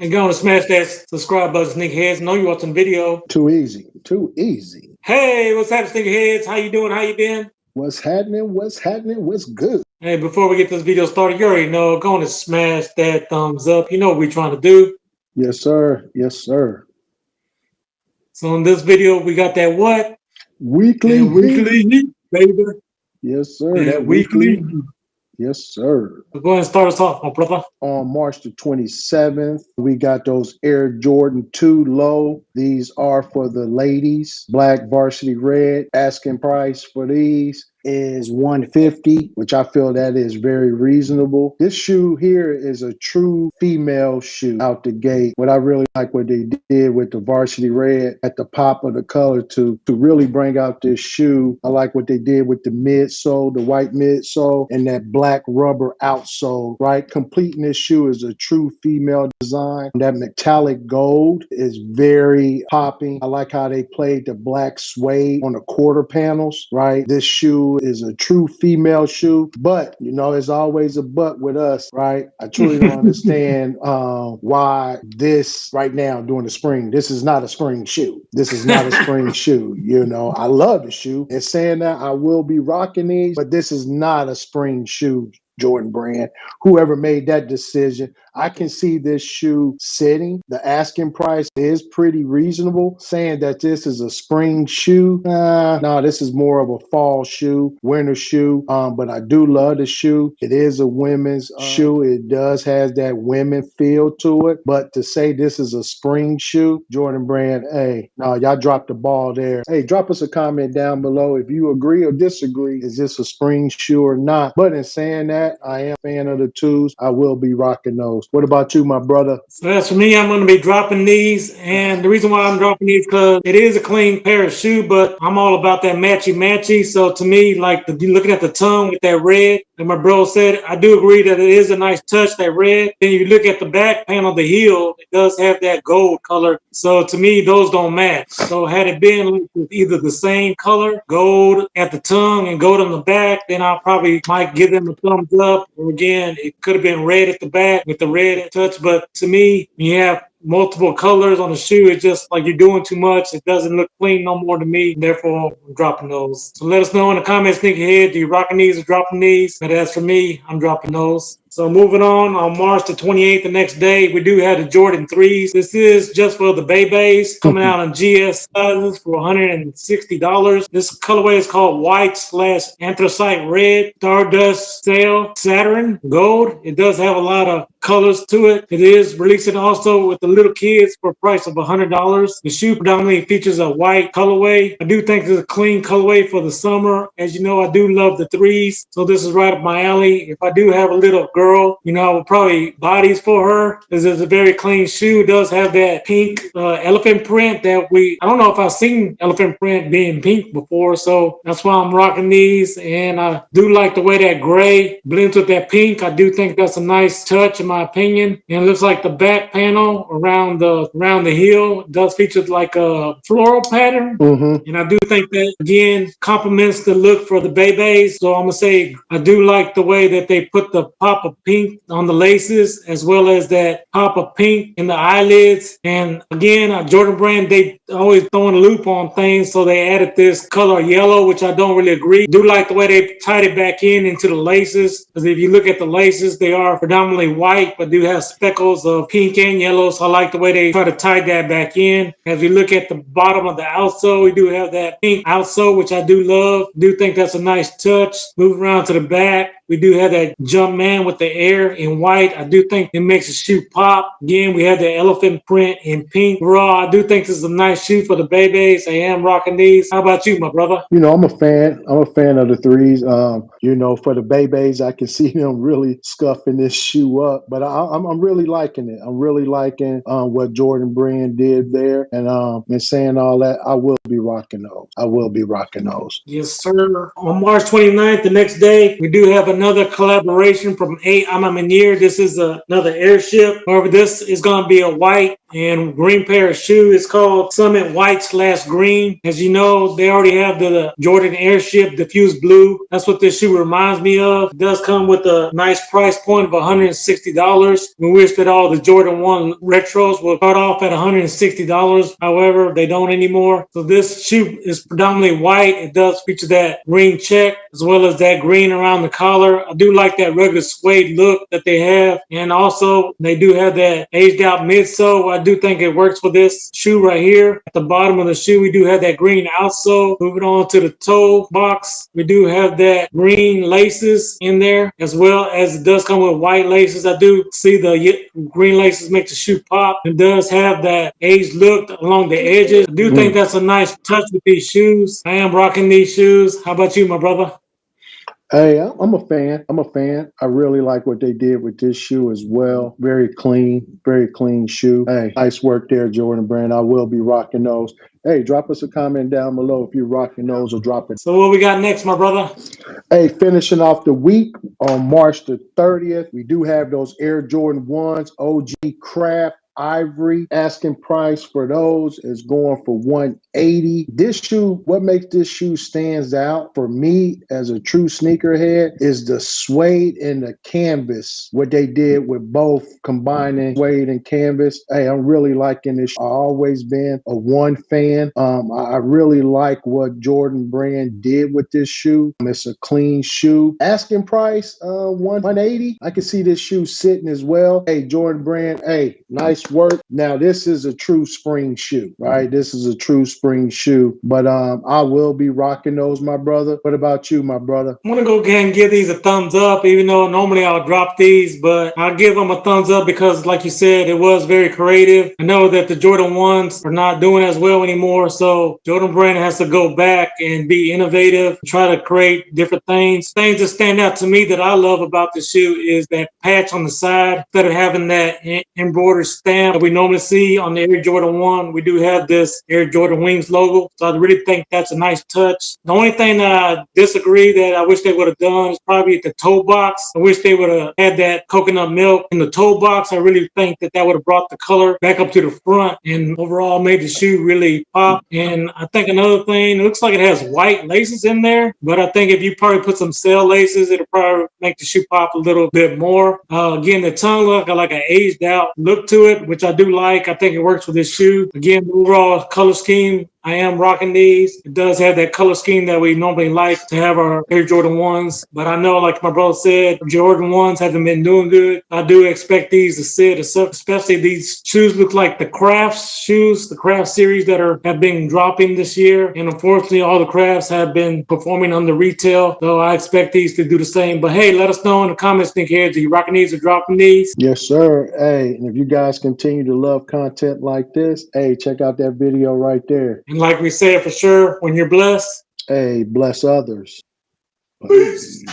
And go and smash that subscribe button, sneakheads. Know you watching video. Too easy. Too easy. Hey, what's happening, sneakheads? How you doing? How you been? What's happening? What's happening? What's good? Hey, before we get this video started, you already know, go on and smash that thumbs up. You know what we're trying to do. Yes, sir. Yes, sir. So in this video, we got that what? Weekly That weekly heat. heat, baby. Yes, sir. That weekly heat. Yes, sir. So go ahead and start us off, my brother. On March the 27th, we got those Air Jordan 2 low. These are for the ladies. Black varsity red. Asking price for these is $150, which I feel that is very reasonable. This shoe here is a true female shoe out the gate. What I really like what they did with the varsity red at the pop of the color to really bring out this shoe. I like what they did with the midsole, the white midsole, and that black rubber outsole, right? Completing this shoe is a true female design. That metallic gold is very popping. I like how they played the black suede on the quarter panels, right? This shoe is a true female shoe, but you know, there's always a but with us, right? I truly don't understand why this right now during the spring, this is not a spring shoe. This is not a spring shoe. You know, I love the shoe. And saying that, I will be rocking these, but this is not a spring shoe. Jordan Brand, whoever made that decision. I can see this shoe sitting. The asking price is pretty reasonable. Saying that this is a spring shoe, no, this is more of a fall shoe, winter shoe. But I do love the shoe. It is a women's shoe. It does has that women feel to it. But to say this is a spring shoe, Jordan Brand, hey, no, y'all dropped the ball there. Hey, drop us a comment down below if you agree or disagree. Is this a spring shoe or not? But in saying that, I am a fan of the twos. I will be rocking those. What about you, my brother? So as for me, I'm going to be dropping these. And the reason why I'm dropping these because it is a clean pair of shoe, but I'm all about that matchy-matchy. So to me, like looking at the tongue with that red, and my bro said, I do agree that it is a nice touch, that red. Then you look at the back panel of the heel, it does have that gold color. So to me, those don't match. So had it been either the same color, gold at the tongue and gold on the back, then I probably might give them a thumbs up. Or again, it could have been red at the back with the red touch. But to me, when you have multiple colors on the shoe, it's just like you're doing too much. It doesn't look clean no more to me. Therefore, I'm dropping those. So let us know in the comments, sneakerhead, do you rocking these or dropping these? But as for me, I'm dropping those. So moving on March the 28th, the next day, we do have the Jordan 3s. This is just for the Babies, coming out in GS sizes for $160. This colorway is called white/anthracite red, Stardust Sail Saturn Gold. It does have a lot of colors to it. It is releasing also with the little kids for a price of $100. The shoe predominantly features a white colorway. I do think it's a clean colorway for the summer. As you know, I do love the 3s, so this is right up my alley. If I do have a little girl, you know, I will probably buy these for her. This is a very clean shoe. It does have that pink elephant print that I don't know if I've seen elephant print being pink before, so that's why I'm rocking these. And I do like the way that gray blends with that pink. I do think that's a nice touch in my opinion. And it looks like the back panel around the heel does feature like a floral pattern. And I do think that again complements the look for the Babies. So I'm gonna say I do like the way that they put the pop of pink on the laces as well as that pop of pink in the eyelids. And again, Jordan Brand, they always throwing a loop on things, so they added this color yellow, which I don't really agree. Do like the way they tied it back into the laces, because if you look at the laces, they are predominantly white but do have speckles of pink and yellow. So I like the way they try to tie that back in. As we look at the bottom of the outsole, we do have that pink outsole, which I do love. Do think that's a nice touch. Move around to the back. We do have that jump man with the air in white. I do think it makes the shoe pop. Again, we have the elephant print in pink. Raw, I do think this is a nice shoe for the Babies. I am rocking these. How about you, my brother? You know, I'm a fan. I'm a fan of the 3s. You know, for the Babies, I can see them really scuffing this shoe up. But I'm really liking it. I'm really liking what Jordan Brand did there. And saying all that, I will be rocking those. I will be rocking those. Yes, sir. On March 29th, the next day, we do have another collaboration from A. Amamanier. This is another airship. However, this is going to be a white and green pair of shoe. It's called Summit White / Green. As you know, they already have the Jordan Airship Diffused Blue. That's what this shoe reminds me of. It does come with a nice price point of $160. We wish that all the Jordan 1 retros will start off at $160. However, they don't anymore. So this shoe is predominantly white. It does feature that green check as well as that green around the collar. I do like that rugged suede look that they have. And also, they do have that aged out midsole. I do think it works for this shoe right here. At the bottom of the shoe, we do have that green outsole. Moving on to the toe box, we do have that green laces in there, as well as it does come with white laces. I do see the green laces make the shoe pop. It does have that aged look along the edges. I do think that's a nice touch with these shoes. I am rocking these shoes. How about you, my brother? Hey, I'm a fan. I'm a fan. I really like what they did with this shoe as well. Very clean shoe. Hey, nice work there, Jordan Brand. I will be rocking those. Hey, drop us a comment down below if you're rocking those or drop it. So what we got next, my brother? Hey, finishing off the week on March the 30th, we do have those Air Jordan 1s, OG Craft Ivory. Asking price for those is going for $180. This shoe, what makes this shoe stands out for me as a true sneakerhead is the suede and the canvas. What they did with both combining suede and canvas. Hey, I'm really liking this. I've always been a one fan. I really like what Jordan Brand did with this shoe. It's a clean shoe. Asking price, $180. I can see this shoe sitting as well. Hey, Jordan Brand, hey, nice work. Now, this is a true spring shoe, right? This is a true spring shoe, but I will be rocking those, my brother. What about you, my brother? I'm gonna go ahead and give these a thumbs up, even though normally I'll drop these, but I'll give them a thumbs up because, like you said, it was very creative. I know that the Jordan 1s are not doing as well anymore, so Jordan Brand has to go back and be innovative, try to create different things. Things that stand out to me that I love about the shoe is that patch on the side. Instead of having that embroidered stamp that we normally see on the Air Jordan 1, we do have this Air Jordan Wings logo. So I really think that's a nice touch. The only thing that I disagree that I wish they would have done is probably at the toe box. I wish they would have had that coconut milk in the toe box. I really think that would have brought the color back up to the front and overall made the shoe really pop. And I think another thing, it looks like it has white laces in there, but I think if you probably put some cell laces, it'll probably make the shoe pop a little bit more. Again, the tongue look like an aged out look to it, which I do like. I think it works for this shoe. Again, the overall color scheme, I am rocking these. It does have that color scheme that we normally like to have our Air Jordan 1s. But I know, like my brother said, Jordan 1s haven't been doing good. I do expect these to sit, especially these shoes look like the Crafts shoes, the Craft series that have been dropping this year. And unfortunately, all the Crafts have been performing under retail. So I expect these to do the same. But hey, let us know in the comments, sneakerheads, are you rocking these or dropping these? Yes, sir. Hey, and if you guys continue to love content like this, hey, check out that video right there. And like we said, for sure, when you're blessed, hey, bless others. Peace.